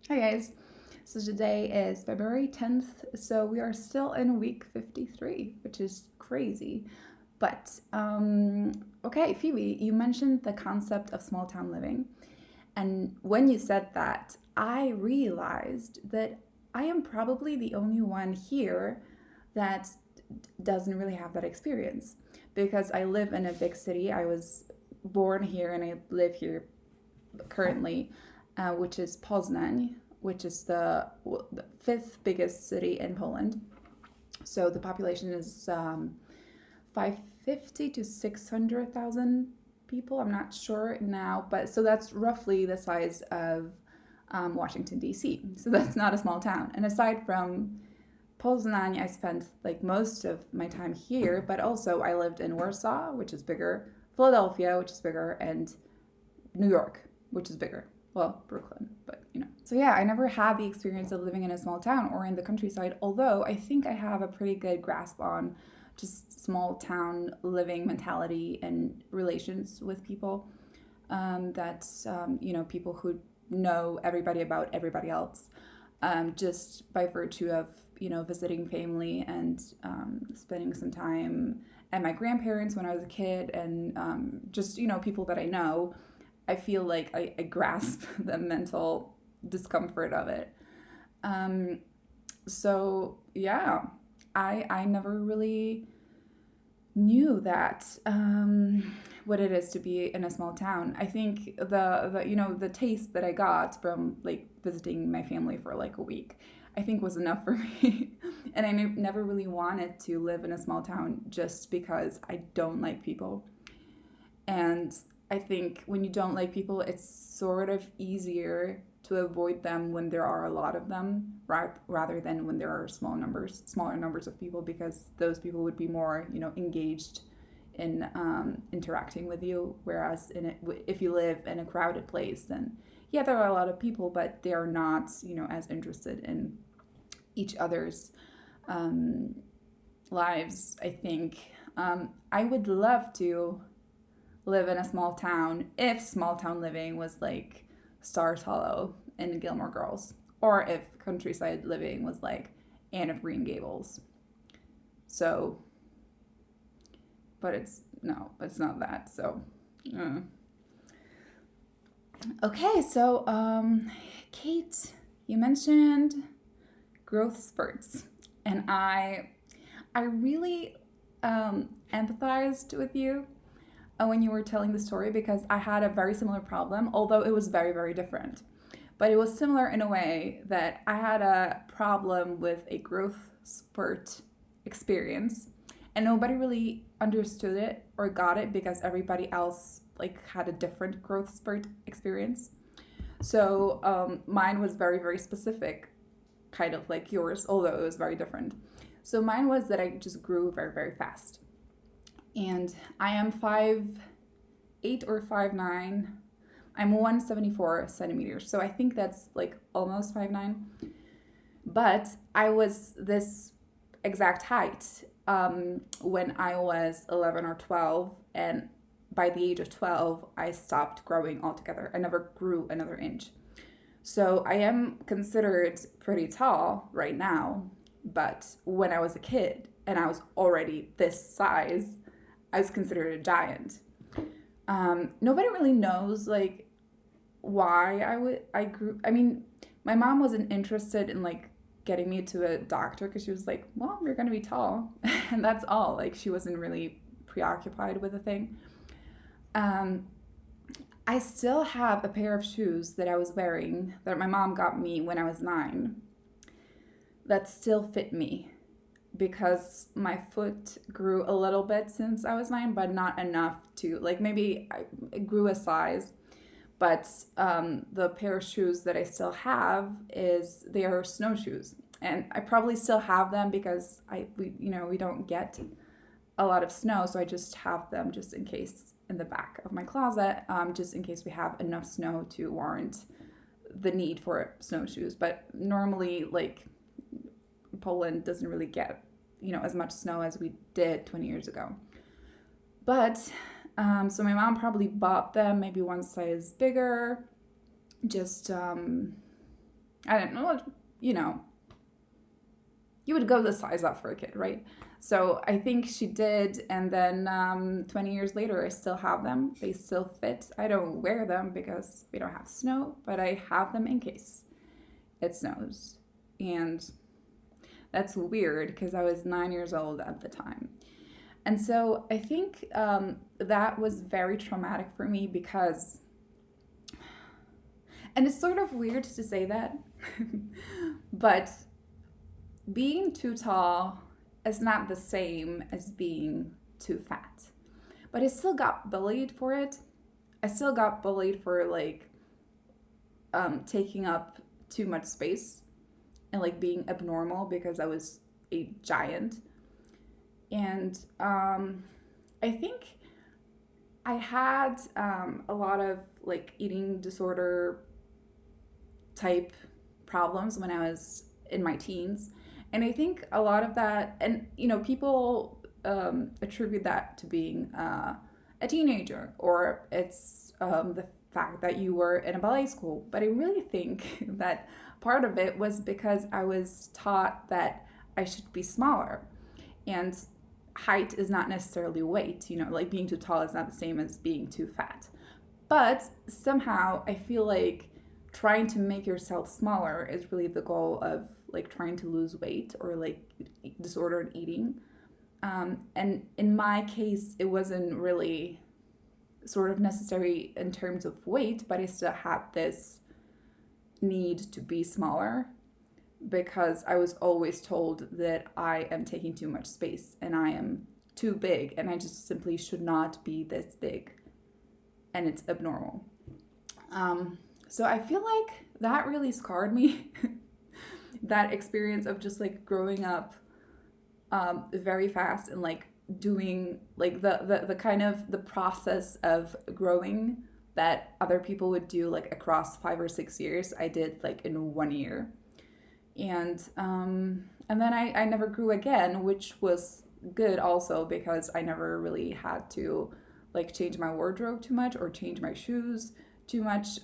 Hi guys. So today is February 10th, so we are still in week 53, which is crazy. But okay, Phoebe, you mentioned the concept of small town living. And when you said that, I realized that I am probably the only one here that doesn't really have that experience because I live in a big city. I was born here and I live here currently, which is Poznań, which is the fifth biggest city in Poland. So the population is 550 to 600,000 people. I'm not sure now, but so that's roughly the size of Washington, D.C. So that's not a small town. And aside from Poznań, I spent like most of my time here, but also I lived in Warsaw, which is bigger, Philadelphia, which is bigger, and New York, which is bigger. Well, Brooklyn, but you know. So yeah, I never had the experience of living in a small town or in the countryside, although I think I have a pretty good grasp on just small town living mentality and relations with people. People who know everybody about everybody else, just by virtue of, visiting family and spending some time at my grandparents when I was a kid and just, people that I know. I feel like I grasp the mental discomfort of it. Um, so yeah, I never really knew that what it is to be in a small town. I think the taste that I got from like visiting my family for like a week, I think was enough for me. And I never really wanted to live in a small town just because I don't like people. And I think when you don't like people, it's sort of easier to avoid them when there are a lot of them, rather than when there are smaller numbers of people, because those people would be more, engaged in interacting with you. Whereas if you live in a crowded place, then yeah, there are a lot of people, but they are not, as interested in each other's um, lives. I think I would love to live in a small town if small town living was like Stars Hollow and Gilmore Girls, or if countryside living was like Anne of Green Gables. So, but it's no, it's not that. So, uh. Okay, so Kate, you mentioned growth spurts, and I really empathized with you when you were telling the story because I had a very similar problem, although it was very, very different. But it was similar in a way that I had a problem with a growth spurt experience, and nobody really understood it or got it because everybody else like had a different growth spurt experience. So mine was very, very specific, kind of like yours, although it was very different. So mine was that I just grew very, very fast. And I am 5'8" or 5'9". I'm 174 centimeters, so I think that's like almost 5'9". But I was this exact height when I was 11 or 12, and by the age of 12, I stopped growing altogether. I never grew another inch. So I am considered pretty tall right now, but when I was a kid and I was already this size, I was considered a giant. Nobody really knows like why I grew. I mean, my mom wasn't interested in like getting me to a doctor because she was like, "Well, you're gonna be tall," and that's all. Like she wasn't really preoccupied with the thing. Um, I still have a pair of shoes that I was wearing that my mom got me when I was 9 that still fit me because my foot grew a little bit since I was 9, but not enough to like maybe it grew a size. But the pair of shoes that I still have is they are snowshoes, and I probably still have them because we don't get a lot of snow, so I just have them just in case in the back of my closet, just in case we have enough snow to warrant the need for snowshoes. But normally, like Poland doesn't really get as much snow as we did 20 years ago. But so my mom probably bought them maybe one size bigger, just I don't know, you know, you would go the size up for a kid, right? So I think she did, and then 20 years later, I still have them. They still fit. I don't wear them because we don't have snow, but I have them in case it snows. And that's weird because I was 9 years old at the time. And so I think that was very traumatic for me because, and it's sort of weird to say that, but being too tall is not the same as being too fat. But I still got bullied for it. I still got bullied for like taking up too much space and like being abnormal because I was a giant. And I think I had a lot of like eating disorder type problems when I was in my teens. And I think a lot of that, and you know, people attribute that to being a teenager, or it's the fact that you were in a ballet school. But I really think that part of it was because I was taught that I should be smaller. And height is not necessarily weight, you know, like being too tall is not the same as being too fat. But somehow I feel like trying to make yourself smaller is really the goal of like trying to lose weight or like disordered eating. And in my case, it wasn't really sort of necessary in terms of weight, but I still had this need to be smaller because I was always told that I am taking too much space and I am too big and I just simply should not be this big and it's abnormal. So I feel like that really scarred me. That experience of just like growing up very fast and like doing like the kind of the process of growing that other people would do like across 5 or 6 years, I did like in 1 year. And then I never grew again, which was good also because I never really had to like change my wardrobe too much or change my shoes too much.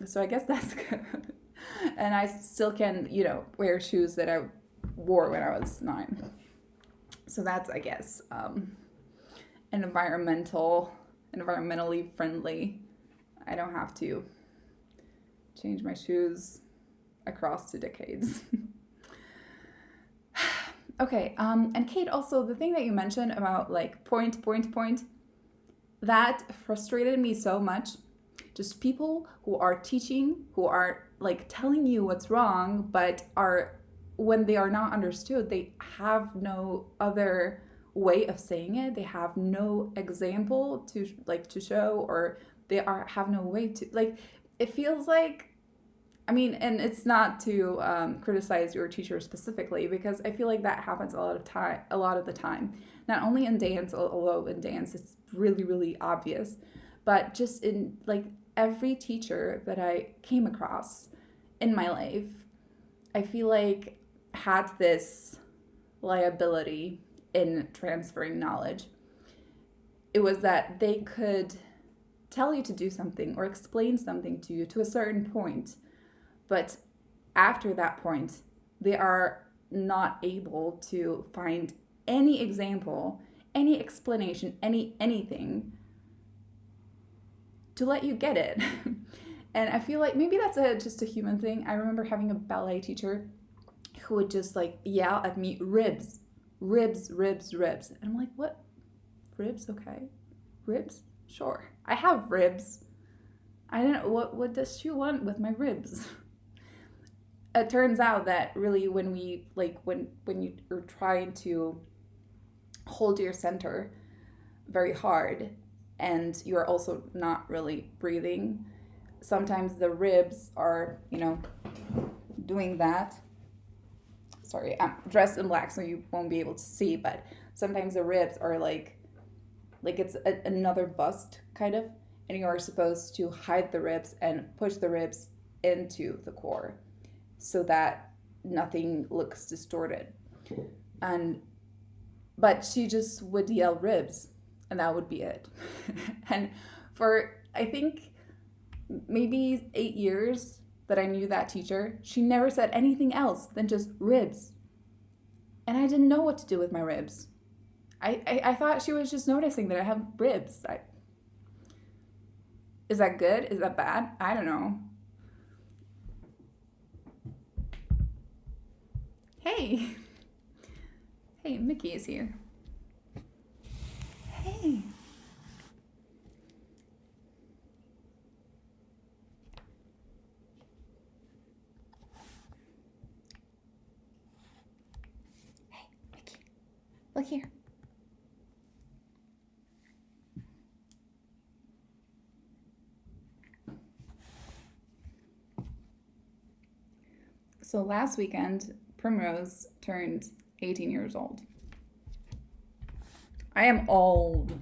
So I guess that's good. And I still can, you know, wear shoes that I wore when I was 9. So that's, I guess, an environmentally friendly. I don't have to change my shoes across 2 decades. Okay, and Kate, also the thing that you mentioned about like point, that frustrated me so much. Just people who are teaching, who are like telling you what's wrong, but are, when they are not understood, they have no other way of saying it. They have no example to like to show, or they have no way to like. It feels like, I mean, and it's not to criticize your teacher specifically because I feel like that happens a lot of the time. Not only in dance, although in dance it's really, really obvious, but just in like every teacher that I came across in my life, I feel like had this liability in transferring knowledge. It was that they could tell you to do something or explain something to you to a certain point, but after that point, they are not able to find any example, any explanation, anything to let you get it. And I feel like maybe that's just a human thing. I remember having a ballet teacher who would just like yell at me, ribs. And I'm like, what? Ribs? Okay. Ribs? Sure. I have ribs. I don't know, what does she want with my ribs? It turns out that really when we like when you are trying to hold your center very hard and you're also not really breathing, sometimes the ribs are, you know, doing that. Sorry, I'm dressed in black so you won't be able to see, but sometimes the ribs are like it's another bust kind of, and you are supposed to hide the ribs and push the ribs into the core so that nothing looks distorted. But she just would yell ribs and that would be it. And for I think maybe 8 years that I knew that teacher, she never said anything else than just ribs. And I didn't know what to do with my ribs. I thought she was just noticing that I have ribs. Is that good? Is that bad? I don't know. Hey. Hey, Mickey is here. Hey. Hey, Mickey. Look here. So last weekend, Primrose turned 18 years old. I am old.